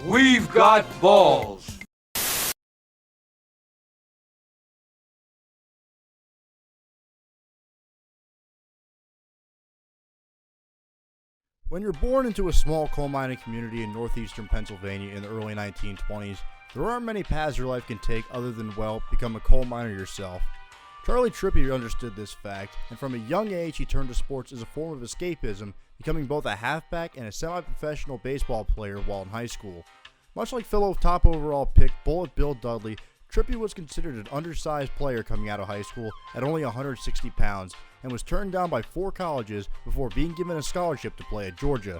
We've got balls. When you're born into a small coal mining community in northeastern Pennsylvania in the early 1920s, there aren't many paths your life can take other than, well, become a coal miner yourself. Charley Trippi understood this fact, and from a young age he turned to sports as a form of escapism, becoming both a halfback and a semi-professional baseball player while in high school. Much like fellow top overall pick Bullet Bill Dudley, Trippi was considered an undersized player coming out of high school at only 160 pounds, and was turned down by 4 colleges before being given a scholarship to play at Georgia.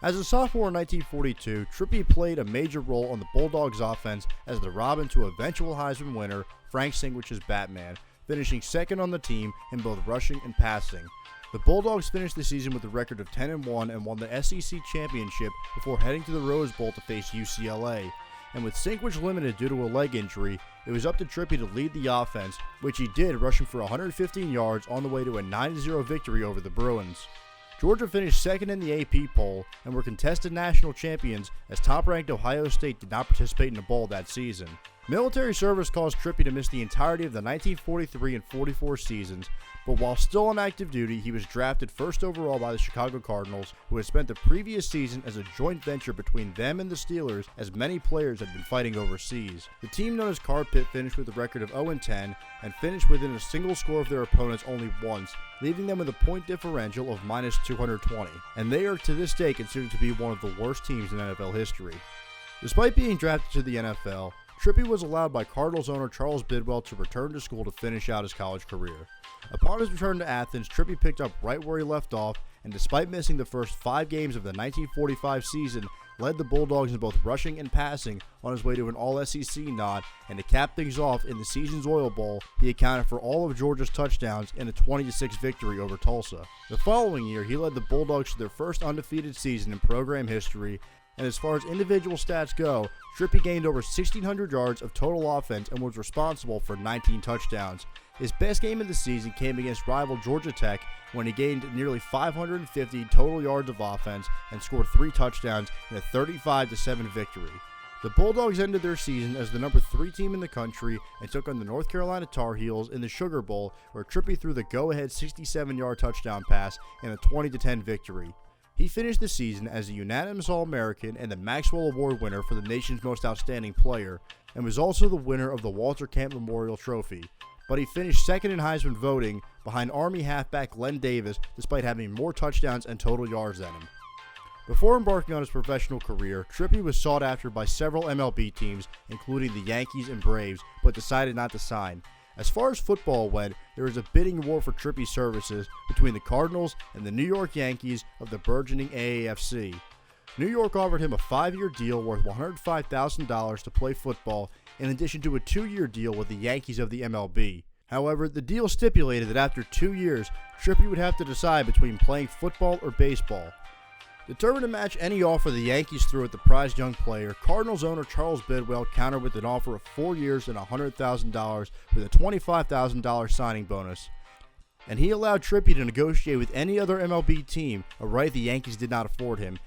As a sophomore in 1942, Trippi played a major role on the Bulldogs offense as the Robin to eventual Heisman winner Frank Sinwich's Batman, finishing second on the team in both rushing and passing. The Bulldogs finished the season with a record of 10-1 and won the SEC championship before heading to the Rose Bowl to face UCLA. And with Sinkwich limited due to a leg injury, it was up to Trippi to lead the offense, which he did, rushing for 115 yards on the way to a 9-0 victory over the Bruins. Georgia finished second in the AP poll and were contested national champions, as top-ranked Ohio State did not participate in a bowl that season. Military service caused Trippi to miss the entirety of the 1943 and 44 seasons, but while still on active duty, he was drafted first overall by the Chicago Cardinals, who had spent the previous season as a joint venture between them and the Steelers, as many players had been fighting overseas. The team known as Car Pit finished with a record of 0-10 and finished within a single score of their opponents only once, leaving them with a point differential of minus 220, and they are to this day considered to be one of the worst teams in NFL history. Despite being drafted to the NFL, Trippi was allowed by Cardinals owner Charles Bidwell to return to school to finish out his college career. Upon his return to Athens, Trippi picked up right where he left off, and despite missing the first 5 games of the 1945 season, led the Bulldogs in both rushing and passing on his way to an All-SEC nod, and to cap things off in the season's Oil Bowl, he accounted for all of Georgia's touchdowns in a 20-6 victory over Tulsa. The following year, he led the Bulldogs to their first undefeated season in program history, and as far as individual stats go, Trippi gained over 1,600 yards of total offense and was responsible for 19 touchdowns. His best game of the season came against rival Georgia Tech, when he gained nearly 550 total yards of offense and scored 3 touchdowns in a 35-7 victory. The Bulldogs ended their season as the number 3 team in the country and took on the North Carolina Tar Heels in the Sugar Bowl, where Trippi threw the go-ahead 67-yard touchdown pass in a 20-10 victory. He finished the season as a unanimous All-American and the Maxwell Award winner for the nation's most outstanding player, and was also the winner of the Walter Camp Memorial Trophy. But he finished second in Heisman voting behind Army halfback Len Davis, despite having more touchdowns and total yards than him. Before embarking on his professional career, Trippi was sought after by several MLB teams, including the Yankees and Braves, but decided not to sign. As far as football went, there was a bidding war for Trippi's services between the Cardinals and the New York Yankees of the burgeoning AAFC. New York offered him a 5-year deal worth $105,000 to play football, in addition to a 2-year deal with the Yankees of the MLB. However, the deal stipulated that after 2 years, Trippi would have to decide between playing football or baseball. Determined to match any offer the Yankees threw at the prized young player, Cardinals owner Charles Bidwell countered with an offer of 4 years and $100,000 with a $25,000 signing bonus. And he allowed Trippi to negotiate with any other MLB team, a right the Yankees did not afford him.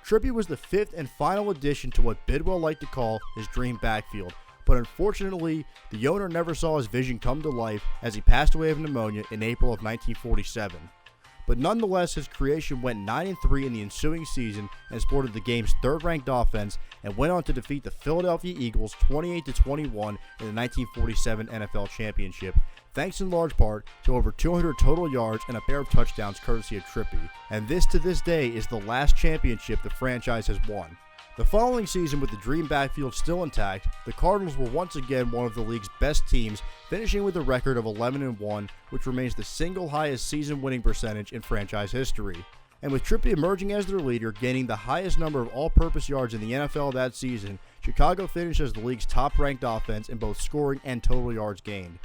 Trippi was the 5th and final addition to what Bidwell liked to call his dream backfield, but unfortunately, the owner never saw his vision come to life as he passed away of pneumonia in April of 1947. But nonetheless, his creation went 9-3 in the ensuing season and sported the game's 3rd-ranked offense, and went on to defeat the Philadelphia Eagles 28-21 in the 1947 NFL Championship, thanks in large part to over 200 total yards and a pair of touchdowns courtesy of Trippi. And this to this day is the last championship the franchise has won. The following season, with the dream backfield still intact, the Cardinals were once again one of the league's best teams, finishing with a record of 11-1, which remains the single highest season winning percentage in franchise history. And with Trippi emerging as their leader, gaining the highest number of all-purpose yards in the NFL that season, Chicago finished as the league's top-ranked offense in both scoring and total yards gained.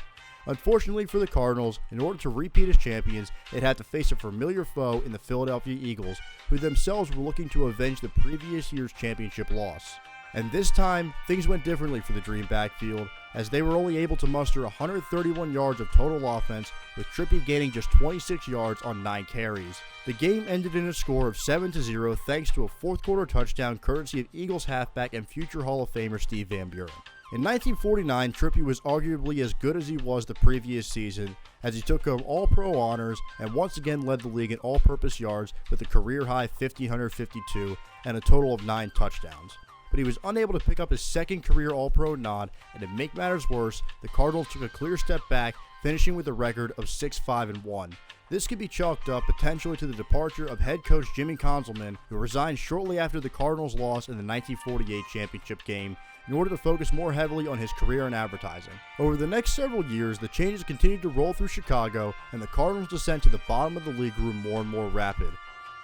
Unfortunately for the Cardinals, in order to repeat as champions, they'd had to face a familiar foe in the Philadelphia Eagles, who themselves were looking to avenge the previous year's championship loss. And this time, things went differently for the Dream backfield, as they were only able to muster 131 yards of total offense, with Trippi gaining just 26 yards on 9 carries. The game ended in a score of 7-0 thanks to a fourth quarter touchdown courtesy of Eagles halfback and future Hall of Famer Steve Van Buren. In 1949, Trippi was arguably as good as he was the previous season, as he took home All-Pro honors and once again led the league in all-purpose yards with a career-high 1,552 and a total of 9 touchdowns. But he was unable to pick up his second career All-Pro nod, and to make matters worse, the Cardinals took a clear step back, finishing with a record of 6-5-1. This could be chalked up potentially to the departure of head coach Jimmy Conzelman, who resigned shortly after the Cardinals' loss in the 1948 championship game, in order to focus more heavily on his career in advertising. Over the next several years, the changes continued to roll through Chicago, and the Cardinals' descent to the bottom of the league grew more and more rapid.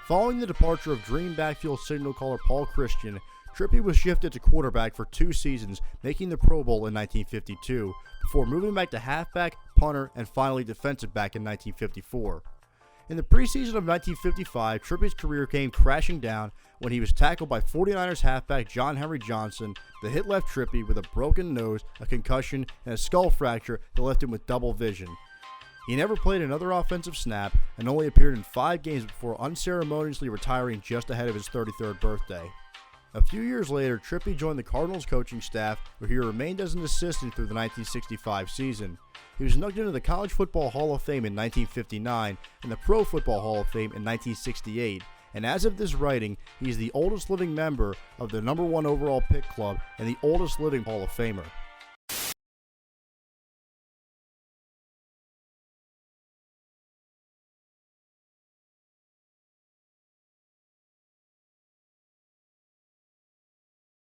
Following the departure of Dream backfield signal caller Paul Christian, Trippi was shifted to quarterback for 2 seasons, making the Pro Bowl in 1952, before moving back to halfback, punter, and finally defensive back in 1954. In the preseason of 1955, Trippi's career came crashing down when he was tackled by 49ers halfback John Henry Johnson. The hit left Trippi with a broken nose, a concussion, and a skull fracture that left him with double vision. He never played another offensive snap and only appeared in 5 games before unceremoniously retiring just ahead of his 33rd birthday. A few years later, Trippi joined the Cardinals coaching staff, where he remained as an assistant through the 1965 season. He was inducted into the College Football Hall of Fame in 1959 and the Pro Football Hall of Fame in 1968, and as of this writing, he is the oldest living member of the #1 overall pick club and the oldest living Hall of Famer.